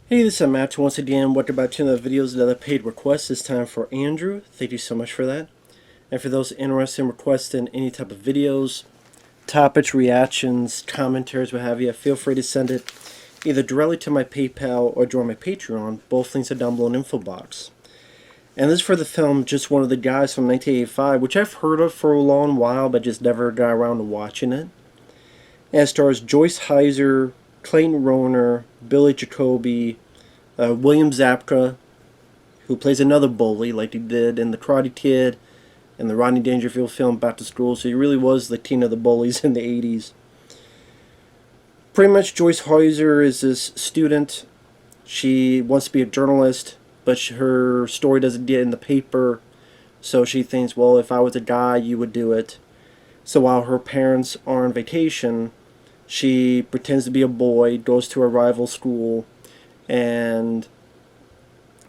Hey, this is Matt. Once again, welcome back to another videos, another paid request. This time for Andrew. Thank you so much for that. And for those interested in requesting any type of videos, topics, reactions, commentaries, what have you, feel free to send it either directly to my PayPal or join my Patreon. Both links are down below in the info box. And this is for the film Just One of the Guys from 1985, which I've heard of for a long while, but just never got around to watching it. And it stars Joyce Heiser, Clayton Rohner, Billy Jacoby, William Zabka, who plays another bully like he did in The Karate Kid and the Rodney Dangerfield film Back to School, so he really was the king of the bullies in the 80s. Pretty much Joyce Heiser is this student. She wants to be a journalist, but her story doesn't get in the paper, so she thinks, well, if I was a guy, you would do it. So while her parents are on vacation, she pretends to be a boy, goes to a rival school, and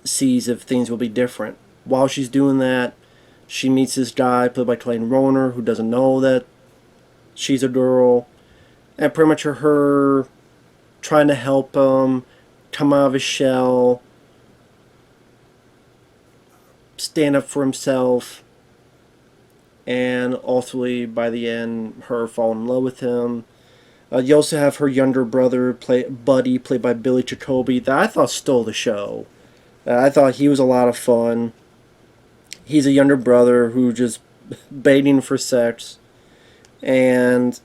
sees if things will be different. While she's doing that, she meets this guy played by Clayton Rohner who doesn't know that she's a girl, and pretty much her trying to help him come out of his shell, stand up for himself, and ultimately by the end her falling in love with him. You also have her younger brother, Buddy, played by Billy Jacoby, that I thought stole the show. I thought he was a lot of fun. He's a younger brother who just begging for sex, and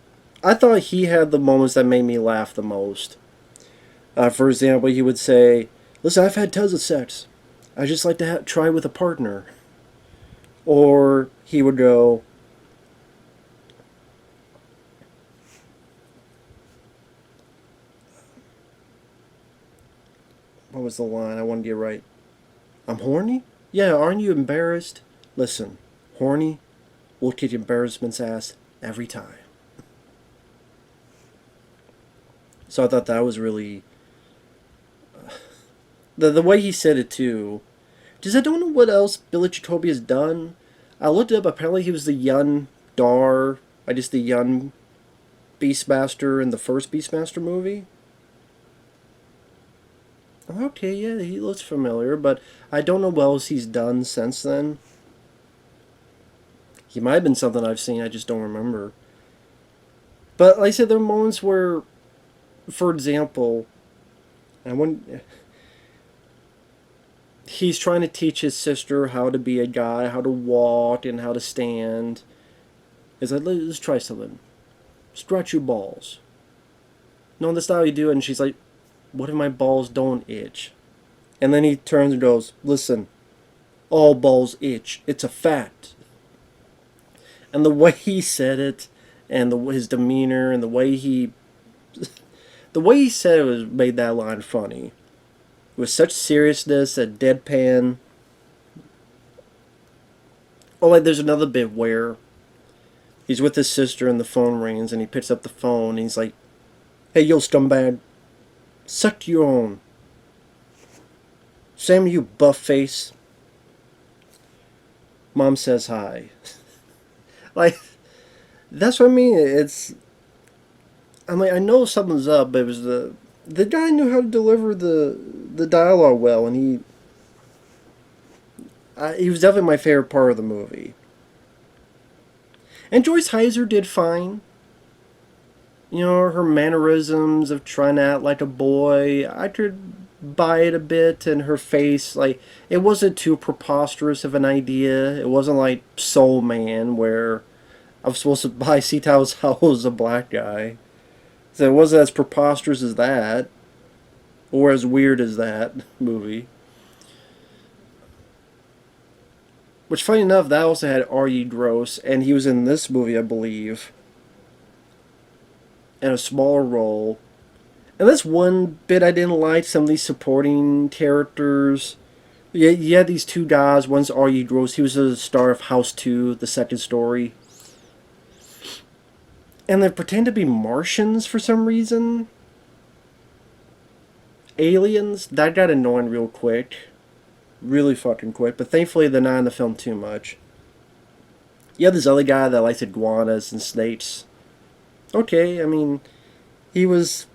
I thought he had the moments that made me laugh the most. For example, he would say, "Listen, I've had tons of sex. I just like to try with a partner." Or he would go, what was the line? I want to get right. "I'm horny? Yeah, aren't you embarrassed? Listen, horny will kick embarrassment's ass every time." So I thought that was really the way he said it too. Because I don't know what else Billy Jacoby has done. I looked it up. Apparently, he was the young Dar. I guess the young Beastmaster in the first Beastmaster movie. Okay, yeah, he looks familiar, but I don't know what else he's done since then. He might have been something I've seen. I just don't remember. But like I said, there are moments where, for example, I want he's trying to teach his sister how to be a guy, how to walk, and how to stand. He's like, let's try something. Stretch your balls. No, that's not how you do it. And she's like, what if my balls don't itch? And then he turns and goes, listen, all balls itch. It's a fact. And the way he said it, and his demeanor, and the way he said it was made that line funny. With such seriousness, a deadpan. Oh, like there's another bit where he's with his sister and the phone rings and he picks up the phone and he's like, "Hey, yo, scumbag, suck your own. Sam, you buff face. Mom says hi." Like, that's what I mean. I'm like, I know something's up, but it was the guy knew how to deliver the dialogue well, and he was definitely my favorite part of the movie. And Joyce Heiser did fine. You know, her mannerisms of trying to act like a boy, I could buy it a bit, and her face, like, it wasn't too preposterous of an idea. It wasn't like Soul Man, where I was supposed to buy Seatow's house as a black guy. So it wasn't as preposterous as that, or as weird as that movie. Which, funny enough, that also had R.E. Gross, and he was in this movie, I believe, in a smaller role. And that's one bit I didn't like. Some of these supporting characters. Yeah, you had these two guys. One's R.E. Gross. He was the star of House 2, the second story. And they pretend to be Martians for some reason. Aliens. That got annoying real quick. Really fucking quick. But thankfully they're not in the film too much. You have this other guy that likes iguanas and snakes. Okay, I mean, he was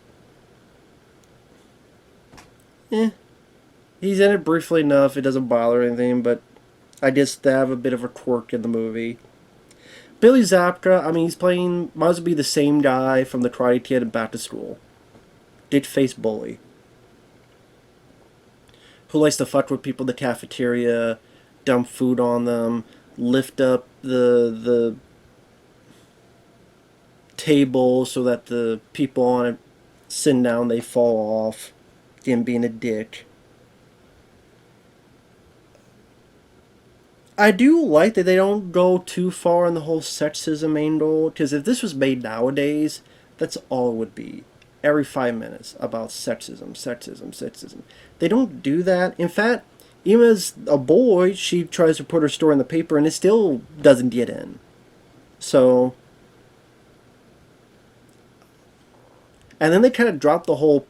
He's in it briefly enough, it doesn't bother anything, but I just have a bit of a quirk in the movie. Billy Zabka, I mean, he's playing, might as well be the same guy from The Karate Kid and Back to School. Dick-faced bully. Who likes to fuck with people in the cafeteria, dump food on them, lift up the table so that the people on it sitting down, they fall off. Him being a dick. I do like that they don't go too far in the whole sexism angle, because if this was made nowadays, that's all it would be. Every 5 minutes about sexism, sexism, sexism. They don't do that. In fact, even as a boy, she tries to put her story in the paper and it still doesn't get in. So, and then they kind of drop the whole,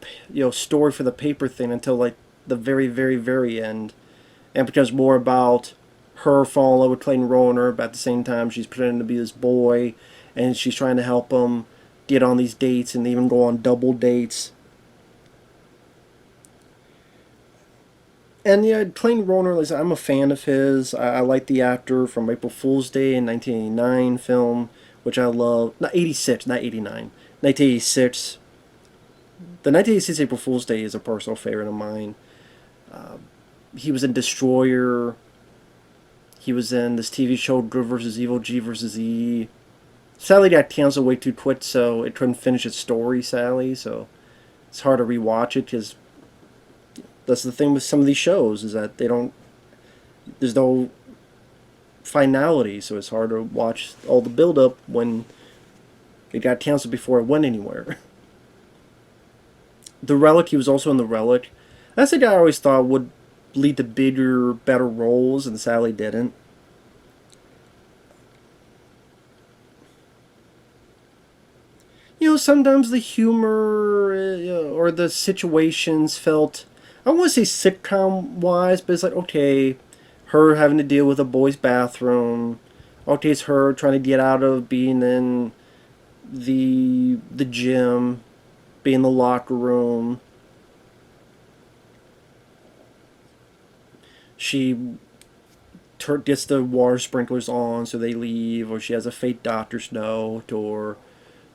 story for the paper thing until like the very, very, very end, and it becomes more about her falling in love with Clayton Rohner, but at the same time she's pretending to be this boy, and she's trying to help him get on these dates and even go on double dates. And yeah, Clayton Rohner, I'm a fan of his. I like the actor from April Fool's Day in 1989 film, which I love. Not 86, not 89. 1986. The 1986 April Fool's Day is a personal favorite of mine. He was in Destroyer. He was in this TV show Good vs. Evil, G vs. E. Sadly, got canceled way too quick, so it couldn't finish its story, sadly. So it's hard to rewatch it, because that's the thing with some of these shows, is that there's no finality, so it's hard to watch all the build-up when it got canceled before it went anywhere. The Relic, he was also in The Relic. That's a guy I always thought would lead to bigger, better roles, and sadly didn't. Sometimes the humor or the situations felt, I don't want to say sitcom-wise, but it's like, okay, her having to deal with a boy's bathroom. Okay, it's her trying to get out of being in the gym, being in the locker room. She gets the water sprinklers on, so they leave, or she has a fake doctor's note, or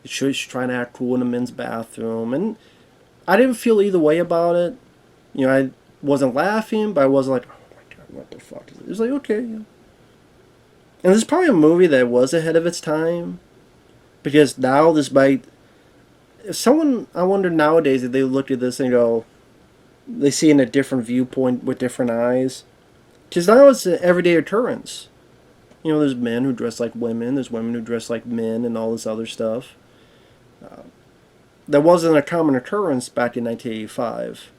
she's trying to act cool in a men's bathroom. And I didn't feel either way about it. I wasn't laughing, but I wasn't like, oh my god, what the fuck is it? It was like, okay, yeah. And this is probably a movie that was ahead of its time, because now this might, if someone, I wonder nowadays if they look at this and go, they see in a different viewpoint with different eyes. Because now it's an everyday occurrence. There's men who dress like women, there's women who dress like men, and all this other stuff. That wasn't a common occurrence back in 1985.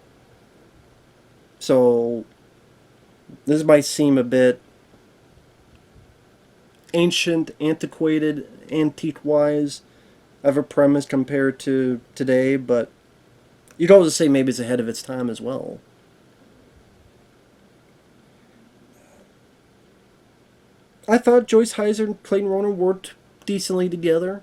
So, this might seem a bit ancient, antiquated, antique-wise of a premise compared to today, but you could also say maybe it's ahead of its time as well. I thought Joyce Heiser and Clayton Rohner worked decently together.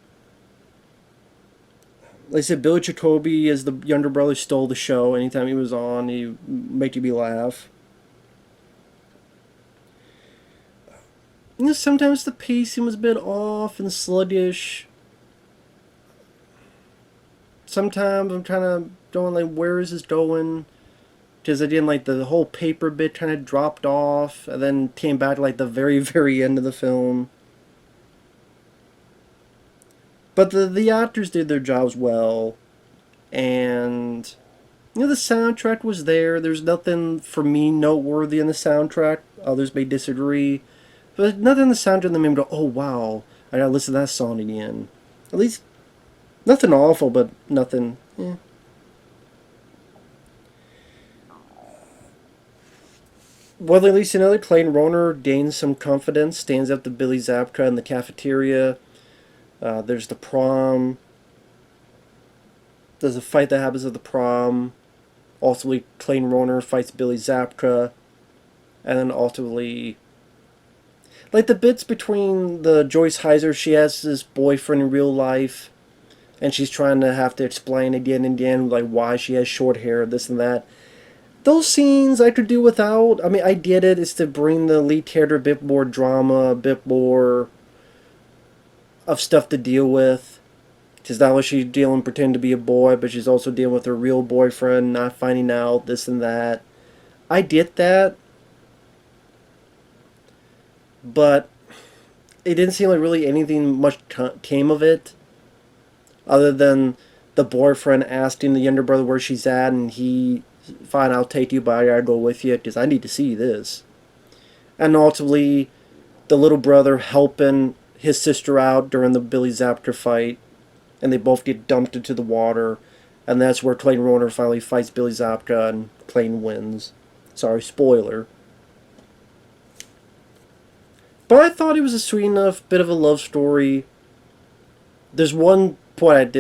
Like I said, Billy Jacoby as the younger brother stole the show. Anytime he was on, he make me laugh. Sometimes the pacing was a bit off and sluggish. Sometimes I'm kind of going like, where is this going? Because again, like the whole paper bit kind of dropped off, and then came back to like the very, very end of the film. But the actors did their jobs well, and the soundtrack was there. There's nothing for me noteworthy in the soundtrack. Others may disagree, but nothing in the soundtrack that made me go, "Oh wow, I gotta listen to that song again." At least nothing awful, but nothing. Well, at least another Clayton Rohner gains some confidence, stands up to Billy Zabka in the cafeteria. There's the prom. There's a fight that happens at the prom. Ultimately, Clayton Rohner fights Billy Zabka. And then ultimately, like the bits between the Joyce Heiser, she has this boyfriend in real life, and she's trying to have to explain again and again like why she has short hair, this and that. those scenes I could do without. I mean, I get it. It's to bring the lead character a bit more drama, a bit more of stuff to deal with. Because not only she's dealing, pretending to be a boy, but she's also dealing with her real boyfriend, not finding out this and that. I get that. But it didn't seem like really anything much came of it. Other than the boyfriend asking the younger brother where she's at, and he, fine, I'll take you, but I gotta go with you, because I need to see this. And ultimately, the little brother helping his sister out during the Billy Zapka fight, and they both get dumped into the water, and that's where Clayton Rohner finally fights Billy Zapka, and Clayton wins. Sorry, spoiler. But I thought it was a sweet enough bit of a love story. There's one point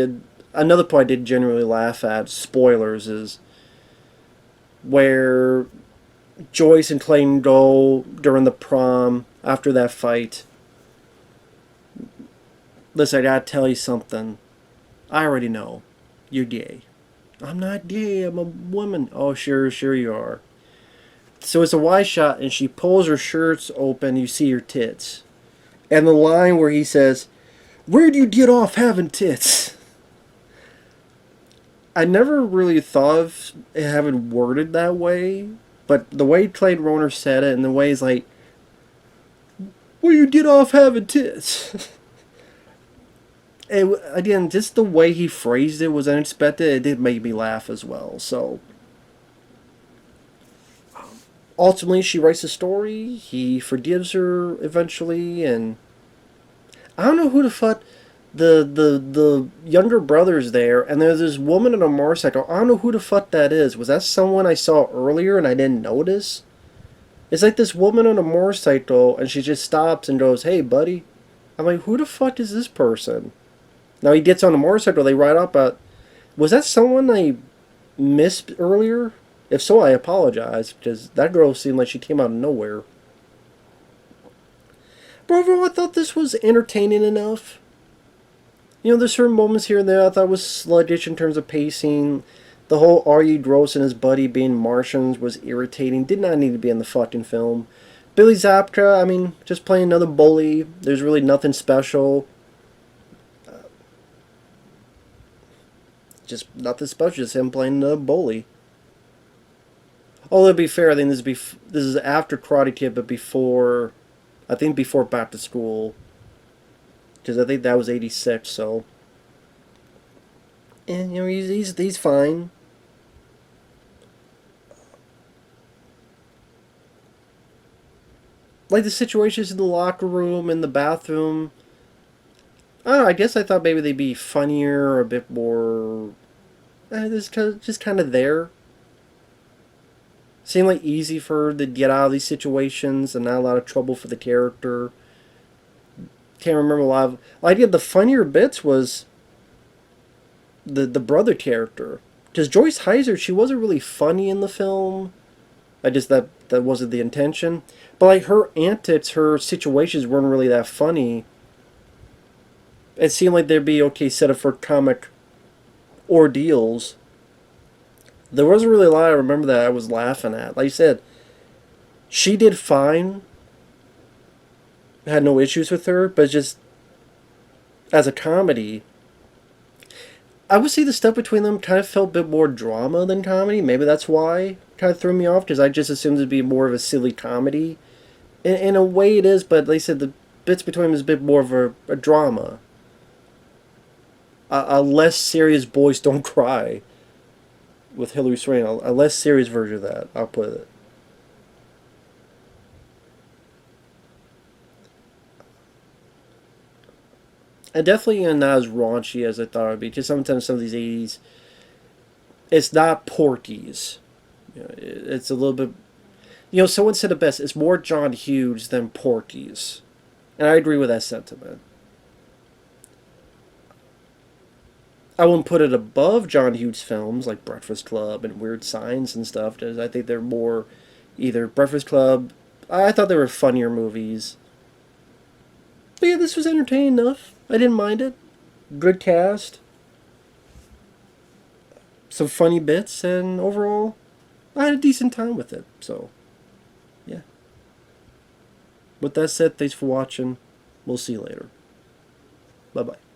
another point I did genuinely laugh at, spoilers, is where Joyce and Clayton go during the prom after that fight. Listen, I gotta tell you something. I already know. You're gay. I'm not gay, I'm a woman. Oh, sure you are. So it's a wide shot, and she pulls her shirts open, you see her tits. And the line where he says, "Where do you get off having tits?" I never really thought of having it worded that way, but the way Clayton Rohner said it, and the way he's like, "Where you get off having tits?" Again, just the way he phrased it was unexpected. It did make me laugh as well. So ultimately, she writes a story. He forgives her eventually, and I don't know who the fuck the younger brother's there, and there's this woman on a motorcycle. I don't know who the fuck that is. Was that someone I saw earlier and I didn't notice? It's like this woman on a motorcycle, and she just stops and goes, "Hey, buddy." I'm like, who the fuck is this person? Now he gets on the motorcycle, they ride up, but was that someone I missed earlier? If so, I apologize, because that girl seemed like she came out of nowhere. But overall, I thought this was entertaining enough. You know, there's certain moments here and there I thought was sluggish in terms of pacing. The whole R.E. Gross and his buddy being Martians was irritating. Did not need to be in the fucking film. Billy Zapka, I mean, just playing another bully. There's really nothing special. Just nothing special, just him playing a bully. Although to be fair, I think this is after Karate Kid, but before, I think before Back to School, because I think that was '86. So, and you know he's fine. Like the situations in the locker room, in the bathroom. I don't know, I guess I thought maybe they'd be funnier or a bit more. Just kind of there. Seemed like easy for her to get out of these situations and not a lot of trouble for the character. Can't remember a lot of. I think the funnier bits was the brother character. Because Joyce Heiser, she wasn't really funny in the film. That wasn't the intention. But like her antics, her situations weren't really that funny. It seemed like they'd be okay set up for comic ordeals. There wasn't really a lot I remember that I was laughing at. Like you said, she did fine. Had no issues with her, but just as a comedy, I would say the stuff between them kind of felt a bit more drama than comedy. Maybe that's why it kind of threw me off, because I just assumed it'd be more of a silly comedy. In a way it is, but like I said, the bits between them is a bit more of a drama. A less serious Boys Don't Cry with Hilary Swank. A less serious version of that, I'll put it. And definitely not as raunchy as I thought it would be, because sometimes some of these 80s, it's not Porky's. You know, it's a little bit. You know, someone said it best, it's more John Hughes than Porky's. And I agree with that sentiment. I wouldn't put it above John Hughes films like Breakfast Club and Weird Science and stuff, because I think they're more either Breakfast Club. I thought they were funnier movies. But yeah, this was entertaining enough. I didn't mind it. Good cast. Some funny bits, and overall, I had a decent time with it. So, yeah. With that said, thanks for watching. We'll see you later. Bye-bye.